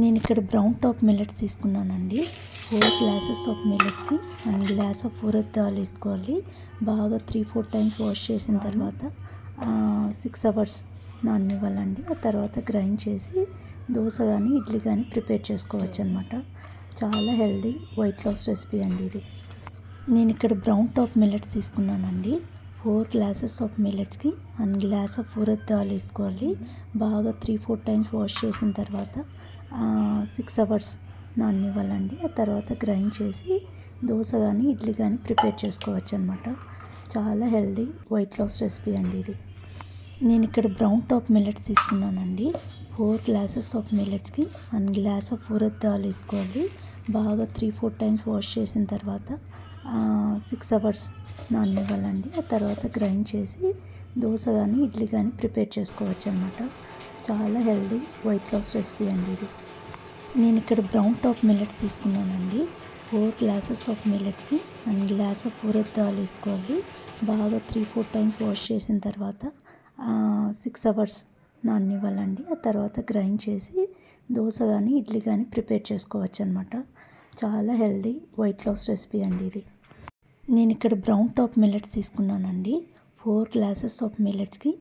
నేను ఇక్కడ brown top millets తీసుకున్నానండి. 4 గ్లాసెస్ ఆఫ్ మిల్లెట్స్కి 1 గ్లాస్ ఆఫ్ ఊరద్ దాల్ వేసుకోవాలి. బాగా 3-4 టైమ్స్ వాష్ చేసిన తర్వాత 6 అవర్స్ నాననివ్వాలండి. ఆ తర్వాత గ్రైండ్ చేసి దోశ కానీ ఇడ్లీ కానీ ప్రిపేర్ చేసుకోవచ్చు అనమాట. చాలా హెల్దీ వెయిట్ లాస్ రెసిపీ అండి ఇది. నేను ఇక్కడ బ్రౌన్ టాప్ మిల్లెట్స్ తీసుకున్నానండి. 4 గ్లాసెస్ ఆఫ్ మిల్లెట్స్కి 1 గ్లాస్ ఆఫ్ ఊరద్ దాల్ వేసుకోవాలి. బాగా 3-4 టైమ్స్ వాష్ చేసిన తర్వాత 6 అవర్స్ నాననివ్వాలండి. ఆ తర్వాత గ్రైండ్ చేసి దోశ కానీ ఇడ్లీ కానీ ప్రిపేర్ చేసుకోవచ్చు అనమాట. చాలా హెల్దీ వెయిట్ లాస్ రెసిపీ అండి ఇది. నేను ఇక్కడ బ్రౌన్ టాప్ మిల్లెట్స్ తీసుకున్నానండి. 4 గ్లాసెస్ ఆఫ్ మిల్లెట్స్కి 1 గ్లాస్ ఆఫ్ ఊరద్ దాల్ వేసుకోవాలి. బాగా 3-4 టైమ్స్ వాష్ చేసిన తర్వాత 6 అవర్స్ నాననివ్వాలండి. ఆ తర్వాత గ్రైండ్ చేసి దోశ కానీ ఇడ్లీ కానీ ప్రిపేర్ చేసుకోవచ్చు అనమాట. చాలా హెల్దీ వెయిట్ లాస్ రెసిపీ అండి ఇది. నేను ఇక్కడ బ్రౌన్ టాప్ మిల్లెట్స్ తీసుకున్నానండి. 4 గ్లాసెస్ ఆఫ్ మిల్లెట్స్కి 1 గ్లాస్ ఆఫ్ ఊరద్ దాల్ వేసుకోవాలి. బాగా 3-4 టైమ్స్ వాష్ చేసిన తర్వాత 6 అవర్స్ నాననివ్వాలండి. ఆ తర్వాత గ్రైండ్ చేసి దోశ కానీ ఇడ్లీ కానీ ప్రిపేర్ చేసుకోవచ్చు అనమాట. చాలా హెల్దీ వెయిట్ లాస్ రెసిపీ అండి ఇది. నేను ఇక్కడ బ్రౌన్ టాప్ మిల్లెట్స్ తీసుకున్నానండి. 4 గ్లాసెస్ ఆఫ్ మిల్లెట్స్కి